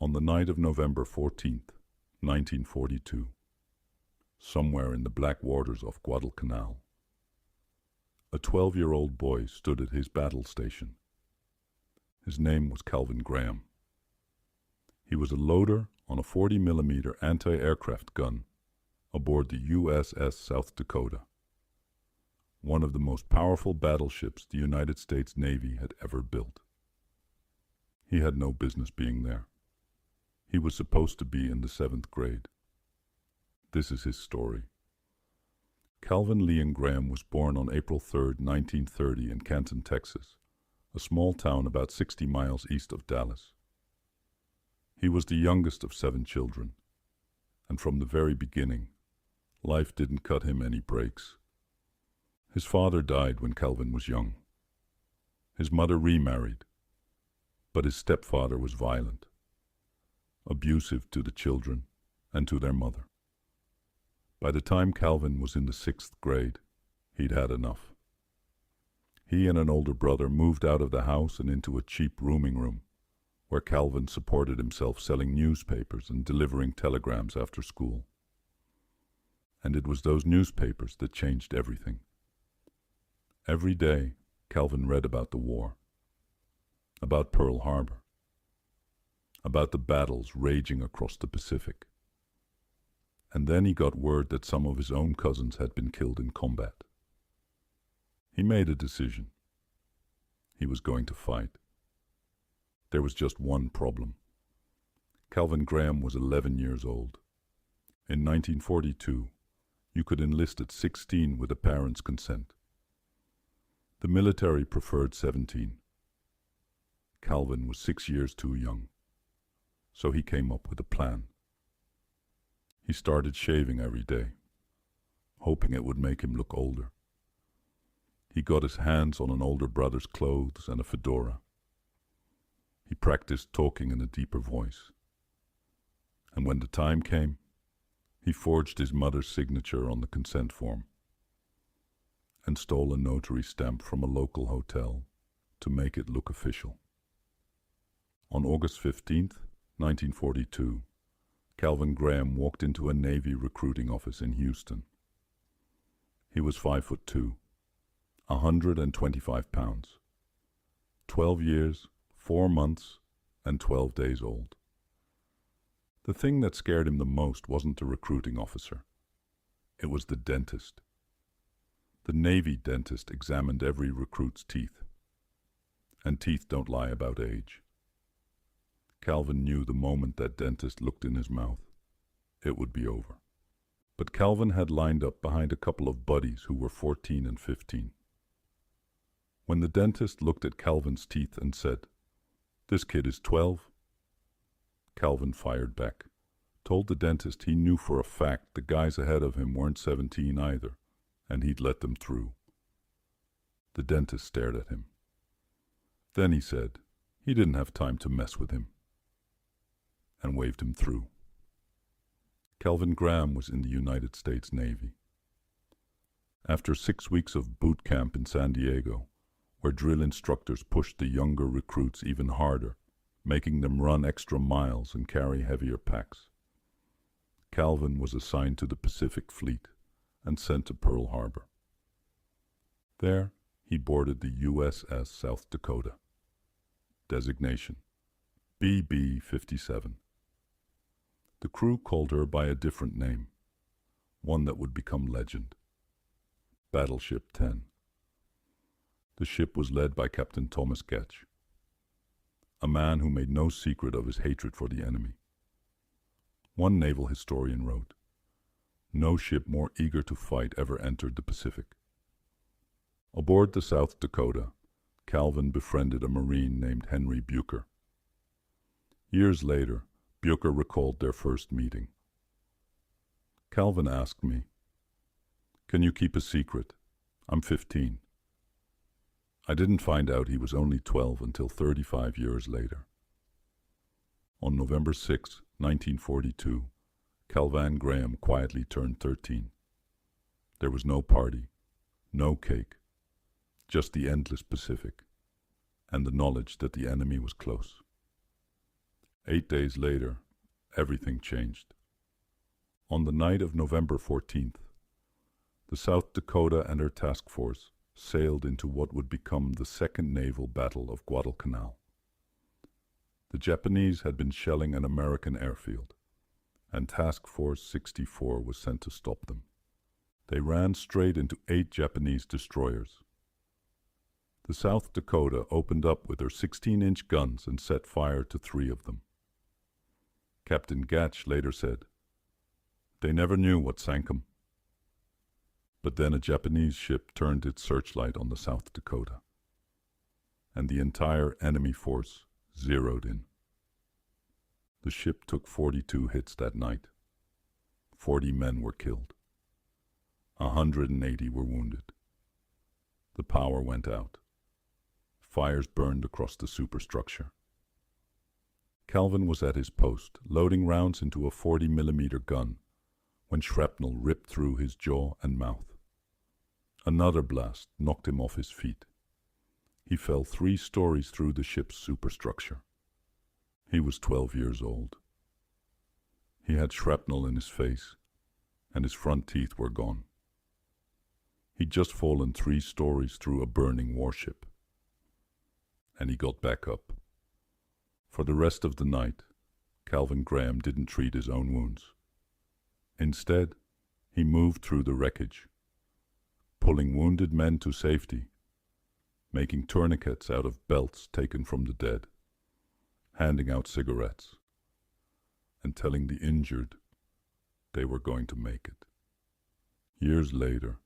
On the night of November 14th, 1942, somewhere in the black waters of Guadalcanal, a 12-year-old boy stood at his battle station. His name was Calvin Graham. He was a loader on a 40mm anti-aircraft gun aboard the USS South Dakota, one of the most powerful battleships the United States Navy had ever built. He had no business being there. He was supposed to be in the 7th grade. This is his story. Calvin Leon Graham was born on April 3, 1930 in Canton, Texas, a small town about 60 miles east of Dallas. He was the youngest of 7 children, and from the very beginning, life didn't cut him any breaks. His father died when Calvin was young. His mother remarried, but his stepfather was violent, abusive to the children and to their mother. By the time Calvin was in the 6th grade, he'd had enough. He and an older brother moved out of the house and into a cheap rooming room, where Calvin supported himself selling newspapers and delivering telegrams after school. And it was those newspapers that changed everything. Every day, Calvin read about the war, about Pearl Harbor, about the battles raging across the Pacific. And then he got word that some of his own cousins had been killed in combat. He made a decision. He was going to fight. There was just one problem. Calvin Graham was 11 years old. In 1942, you could enlist at 16 with a parent's consent. The military preferred 17. Calvin was 6 years too young, so he came up with a plan. He started shaving every day, hoping it would make him look older. He got his hands on an older brother's clothes and a fedora. He practiced talking in a deeper voice. And when the time came, he forged his mother's signature on the consent form and stole a notary stamp from a local hotel to make it look official. On August 15th, 1942, Calvin Graham walked into a Navy recruiting office in Houston. He was 5'2", 125 pounds, 12 years, 4 months, and 12 days old. The thing that scared him the most wasn't the recruiting officer. It was the dentist. The Navy dentist examined every recruit's teeth, and teeth don't lie about age. Calvin knew the moment that dentist looked in his mouth, it would be over. But Calvin had lined up behind a couple of buddies who were 14 and 15. When the dentist looked at Calvin's teeth and said, "This kid is 12, Calvin fired back, told the dentist he knew for a fact the guys ahead of him weren't 17 either, and he'd let them through. The dentist stared at him. Then he said he didn't have time to mess with him, and waved him through. Calvin Graham was in the United States Navy. After 6 weeks of boot camp in San Diego, where drill instructors pushed the younger recruits even harder, making them run extra miles and carry heavier packs, Calvin was assigned to the Pacific Fleet and sent to Pearl Harbor. There, he boarded the USS South Dakota. Designation: BB-57. The crew called her by a different name, one that would become legend: Battleship 10. The ship was led by Captain Thomas Getch, a man who made no secret of his hatred for the enemy. One naval historian wrote, "No ship more eager to fight ever entered the Pacific." Aboard the South Dakota, Calvin befriended a Marine named Henry Bucher. Years later, Bucher recalled their first meeting. Calvin asked me, "Can you keep a secret? I'm 15. I didn't find out he was only 12 until 35 years later. On November 6, 1942, Calvin Graham quietly turned 13. There was no party, no cake, just the endless Pacific, and the knowledge that the enemy was close. 8 days later, everything changed. On the night of November 14th, the South Dakota and her task force sailed into what would become the Second Naval Battle of Guadalcanal. The Japanese had been shelling an American airfield, and Task Force 64 was sent to stop them. They ran straight into 8 Japanese destroyers. The South Dakota opened up with her 16-inch guns and set fire to 3 of them. Captain Gatch later said, "They never knew what sank 'em." But then a Japanese ship turned its searchlight on the South Dakota, and the entire enemy force zeroed in. The ship took 42 hits that night. 40 men were killed. 180 were wounded. The power went out. Fires burned across the superstructure. Calvin was at his post, loading rounds into a 40-millimeter gun, when shrapnel ripped through his jaw and mouth. Another blast knocked him off his feet. He fell 3 stories through the ship's superstructure. He was 12 years old. He had shrapnel in his face, and his front teeth were gone. He'd just fallen 3 stories through a burning warship. And he got back up. For the rest of the night, Calvin Graham didn't treat his own wounds. Instead, he moved through the wreckage, pulling wounded men to safety, making tourniquets out of belts taken from the dead, handing out cigarettes, and telling the injured they were going to make it. Years later,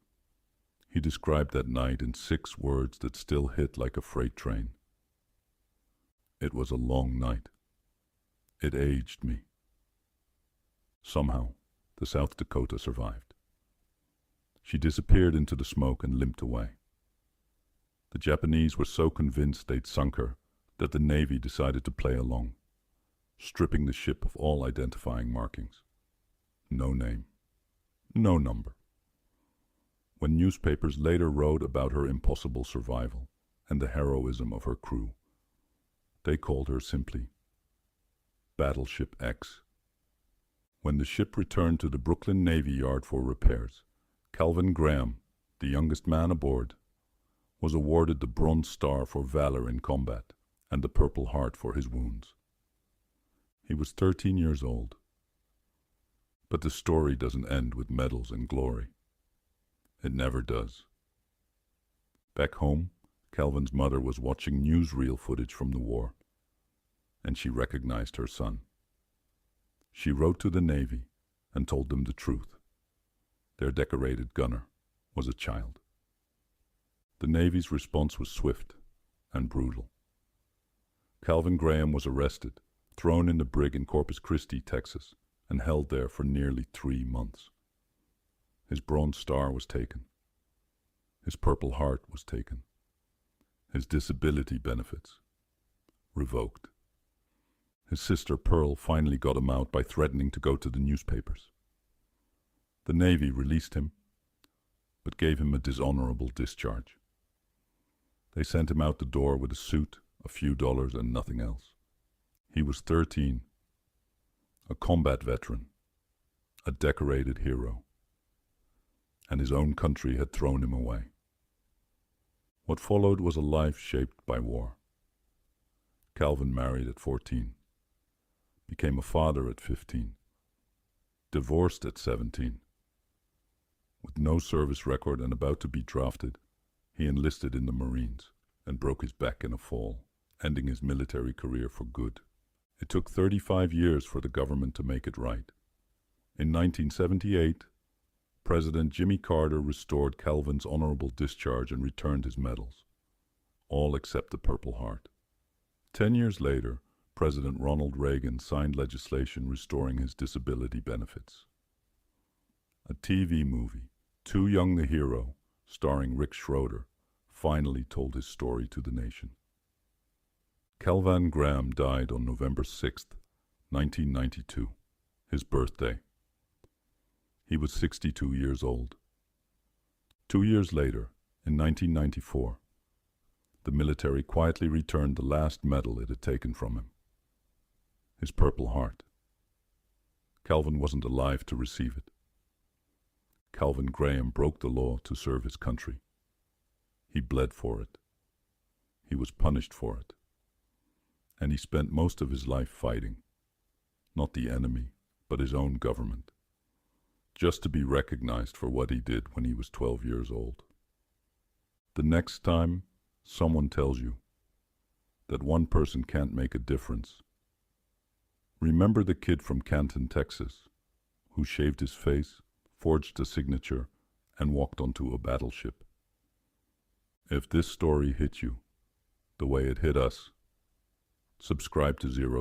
he described that night in 6 words that still hit like a freight train. It was a long night. It aged me. Somehow, the South Dakota survived. She disappeared into the smoke and limped away. The Japanese were so convinced they'd sunk her that the Navy decided to play along, stripping the ship of all identifying markings. No name, no number. When newspapers later wrote about her impossible survival and the heroism of her crew, they called her simply Battleship X. When the ship returned to the Brooklyn Navy Yard for repairs, Calvin Graham, the youngest man aboard, was awarded the Bronze Star for valor in combat and the Purple Heart for his wounds. He was 13 years old. But the story doesn't end with medals and glory. It never does. Back home, Calvin's mother was watching newsreel footage from the war, and she recognized her son. She wrote to the Navy and told them the truth. Their decorated gunner was a child. The Navy's response was swift and brutal. Calvin Graham was arrested, thrown in the brig in Corpus Christi, Texas, and held there for nearly 3 months. His Bronze Star was taken. His Purple Heart was taken. His disability benefits revoked. His sister Pearl finally got him out by threatening to go to the newspapers. The Navy released him, but gave him a dishonorable discharge. They sent him out the door with a suit, a few dollars, and nothing else. He was 13, a combat veteran, a decorated hero, and his own country had thrown him away. What followed was a life shaped by war. Calvin married at 14, became a father at 15, divorced at 17. With no service record and about to be drafted, he enlisted in the Marines and broke his back in a fall, ending his military career for good. It took 35 years for the government to make it right. In 1978, President Jimmy Carter restored Calvin's honorable discharge and returned his medals, all except the Purple Heart. 10 years later, President Ronald Reagan signed legislation restoring his disability benefits. A TV movie, Too Young the Hero, starring Rick Schroeder, finally told his story to the nation. Calvin Graham died on November 6, 1992, his birthday. He was 62 years old. 2 years later, in 1994, the military quietly returned the last medal it had taken from him. his Purple Heart. Calvin wasn't alive to receive it. Calvin Graham broke the law to serve his country. He bled for it. He was punished for it. And he spent most of his life fighting, not the enemy, but his own government, just to be recognized for what he did when he was 12 years old. The next time someone tells you that one person can't make a difference, remember the kid from Canton, Texas, who shaved his face, forged a signature, and walked onto a battleship. If this story hit you the way it hit us, subscribe to Zero